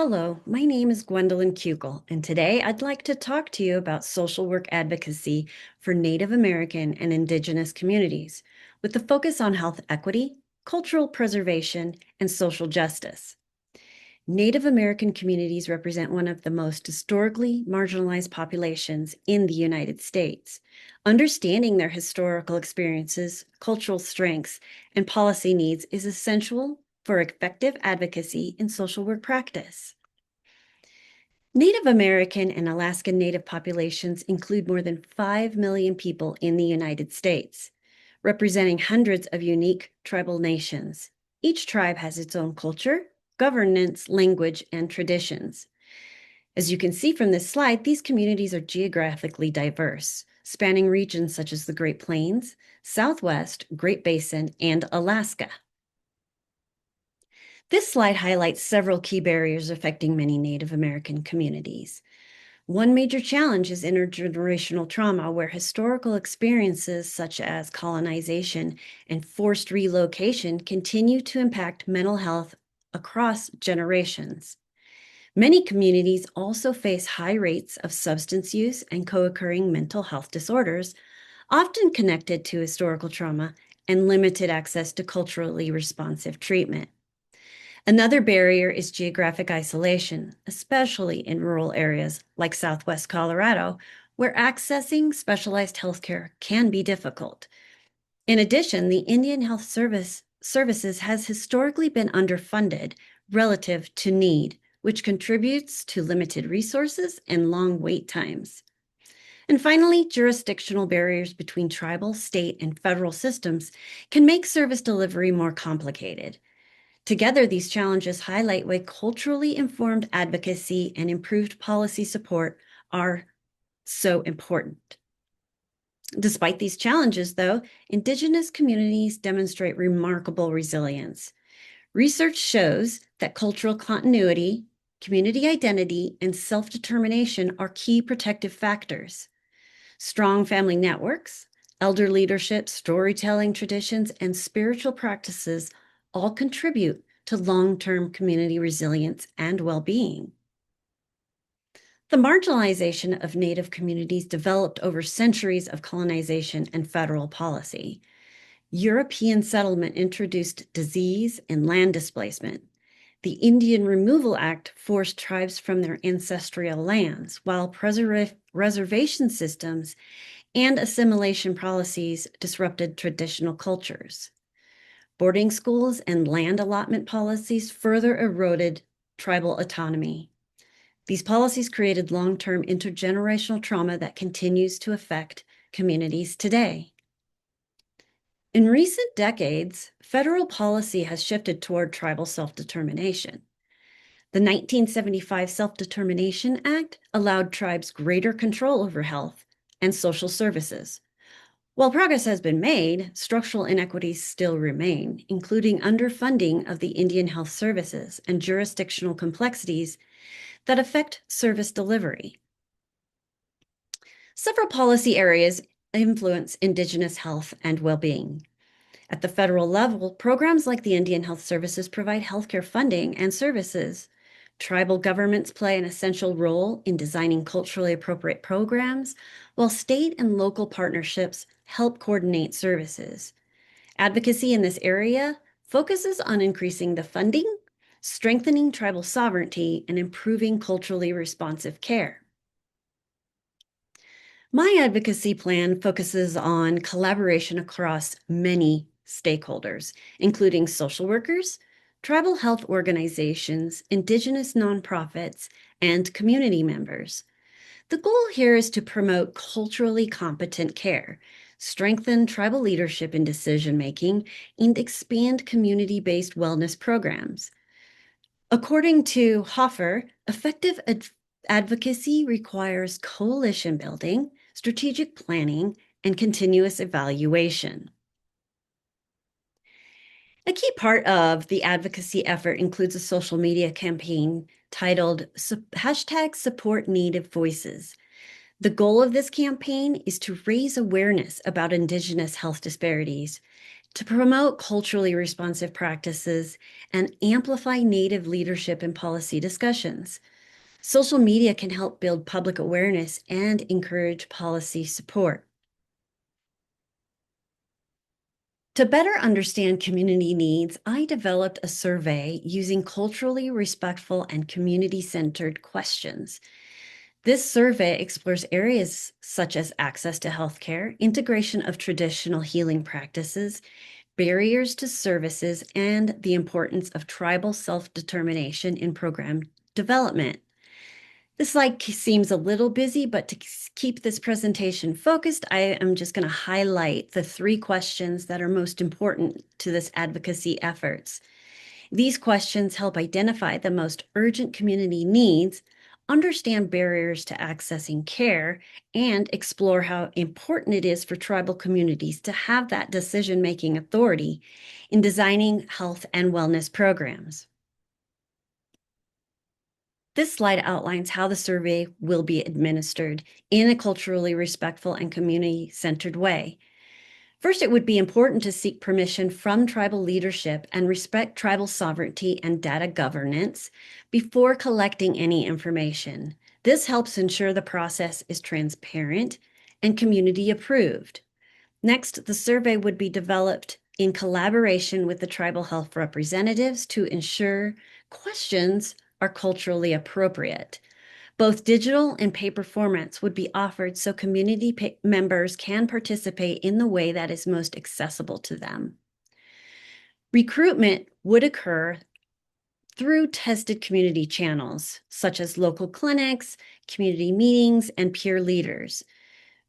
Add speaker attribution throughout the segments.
Speaker 1: Hello, my name is Gwendolyn Kukel, and today I'd like to talk to you about social work advocacy for Native American and Indigenous communities, with the focus on health equity, cultural preservation, and social justice. Native American communities represent one of the most historically marginalized populations in the United States. Understanding their historical experiences, cultural strengths, and policy needs is essential for effective advocacy in social work practice. Native American and Alaskan Native populations include more than 5 million people in the United States, representing hundreds of unique tribal nations. Each tribe has its own culture, governance, language, and traditions. As you can see from this slide, these communities are geographically diverse, spanning regions such as the Great Plains, Southwest, Great Basin, and Alaska. This slide highlights several key barriers affecting many Native American communities. One major challenge is intergenerational trauma, where historical experiences such as colonization and forced relocation continue to impact mental health across generations. Many communities also face high rates of substance use and co-occurring mental health disorders, often connected to historical trauma and limited access to culturally responsive treatment. Another barrier is geographic isolation, especially in rural areas like Southwest Colorado, where accessing specialized healthcare can be difficult. In addition, the Indian Health Services has historically been underfunded relative to need, which contributes to limited resources and long wait times. And finally, jurisdictional barriers between tribal, state, and federal systems can make service delivery more complicated. Together, these challenges highlight why culturally informed advocacy and improved policy support are so important. Despite these challenges, though, Indigenous communities demonstrate remarkable resilience. Research shows that cultural continuity, community identity, and self-determination are key protective factors. Strong family networks, elder leadership, storytelling traditions, and spiritual practices all contribute to long-term community resilience and well-being. The marginalization of Native communities developed over centuries of colonization and federal policy. European settlement introduced disease and land displacement. The Indian Removal Act forced tribes from their ancestral lands, while reservation systems and assimilation policies disrupted traditional cultures. Boarding schools and land allotment policies further eroded tribal autonomy. These policies created long-term intergenerational trauma that continues to affect communities today. In recent decades, federal policy has shifted toward tribal self-determination. The 1975 Self-Determination Act allowed tribes greater control over health and social services. While progress has been made, structural inequities still remain, including underfunding of the Indian Health Services and jurisdictional complexities that affect service delivery. Several policy areas influence Indigenous health and well-being. At the federal level, programs like the Indian Health Services provide healthcare funding and services. Tribal governments play an essential role in designing culturally appropriate programs, while state and local partnerships help coordinate services. Advocacy in this area focuses on increasing the funding, strengthening tribal sovereignty, and improving culturally responsive care. My advocacy plan focuses on collaboration across many stakeholders, including social workers, tribal health organizations, Indigenous nonprofits, and community members. The goal here is to promote culturally competent care, strengthen tribal leadership in decision-making, and expand community-based wellness programs. According to Hoffer, effective advocacy requires coalition building, strategic planning, and continuous evaluation. A key part of the advocacy effort includes a social media campaign titled #Support Native Voices. The goal of this campaign is to raise awareness about Indigenous health disparities, to promote culturally responsive practices and amplify Native leadership and policy discussions. Social media can help build public awareness and encourage policy support. To better understand community needs, I developed a survey using culturally respectful and community-centered questions. This survey explores areas such as access to healthcare, integration of traditional healing practices, barriers to services, and the importance of tribal self-determination in program development. This slide seems a little busy, but to keep this presentation focused, I am just going to highlight the 3 questions that are most important to this advocacy efforts. These questions help identify the most urgent community needs, understand barriers to accessing care, and explore how important it is for tribal communities to have that decision-making authority in designing health and wellness programs. This slide outlines how the survey will be administered in a culturally respectful and community-centered way. First, it would be important to seek permission from tribal leadership and respect tribal sovereignty and data governance before collecting any information. This helps ensure the process is transparent and community approved. Next, the survey would be developed in collaboration with the tribal health representatives to ensure questions are culturally appropriate. Both digital and paper formats would be offered so community members can participate in the way that is most accessible to them. Recruitment would occur through tested community channels, such as local clinics, community meetings, and peer leaders.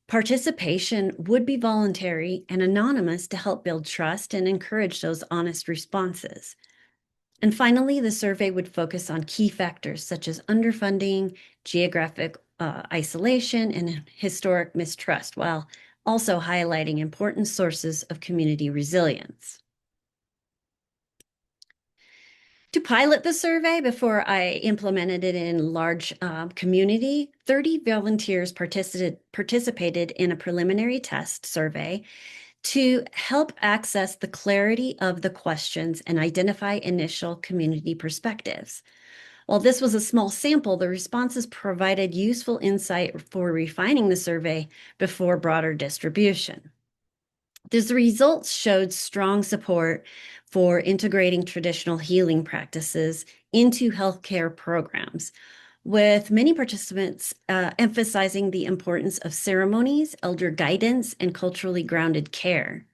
Speaker 1: Participation would be voluntary and anonymous to help build trust and encourage those honest responses. And finally, the survey would focus on key factors such as underfunding, geographic isolation, and historic mistrust, while also highlighting important sources of community resilience. To pilot the survey before I implemented it in large community, 30 volunteers participated in a preliminary test survey to help access the clarity of the questions and identify initial community perspectives. While this was a small sample, the responses provided useful insight for refining the survey before broader distribution. The results showed strong support for integrating traditional healing practices into healthcare programs, with many participants emphasizing the importance of ceremonies, elder guidance, and culturally grounded care.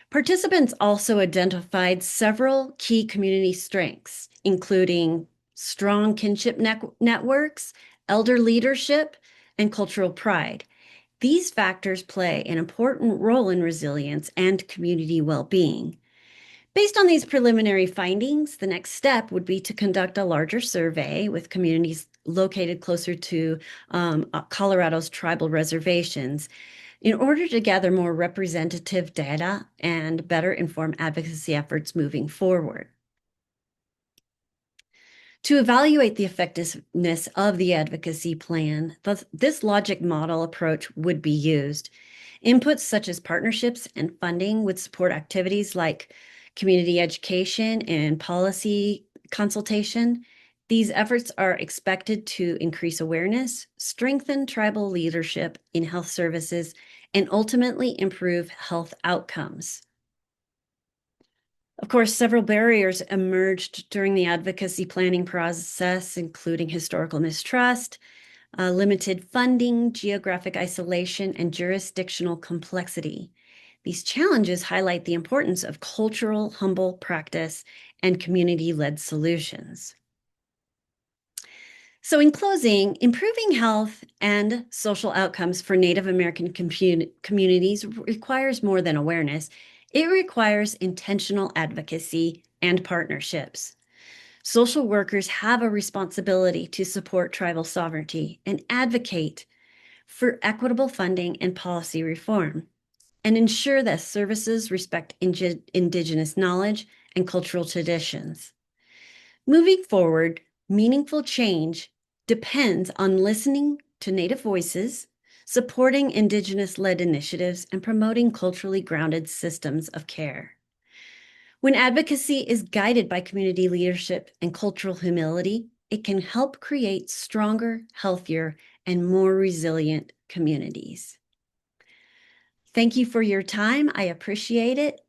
Speaker 1: Participants also identified several key community strengths, including strong kinship networks, elder leadership, and cultural pride. These factors play an important role in resilience and community well-being. Based on these preliminary findings, the next step would be to conduct a larger survey with communities located closer to Colorado's tribal reservations in order to gather more representative data and better inform advocacy efforts moving forward. To evaluate the effectiveness of the advocacy plan, this logic model approach would be used. Inputs such as partnerships and funding would support activities like community education and policy consultation. These efforts are expected to increase awareness, strengthen tribal leadership in health services, and ultimately improve health outcomes. Of course, several barriers emerged during the advocacy planning process, including historical mistrust, limited funding, geographic isolation, and jurisdictional complexity. These challenges highlight the importance of cultural, humble practice and community-led solutions. So in closing, improving health and social outcomes for Native American communities requires more than awareness. It requires intentional advocacy and partnerships. Social workers have a responsibility to support tribal sovereignty and advocate for equitable funding and policy reform, and ensure that services respect Indigenous knowledge and cultural traditions. Moving forward, meaningful change depends on listening to Native voices, supporting Indigenous-led initiatives, and promoting culturally grounded systems of care. When advocacy is guided by community leadership and cultural humility, it can help create stronger, healthier, and more resilient communities. Thank you for your time. I appreciate it.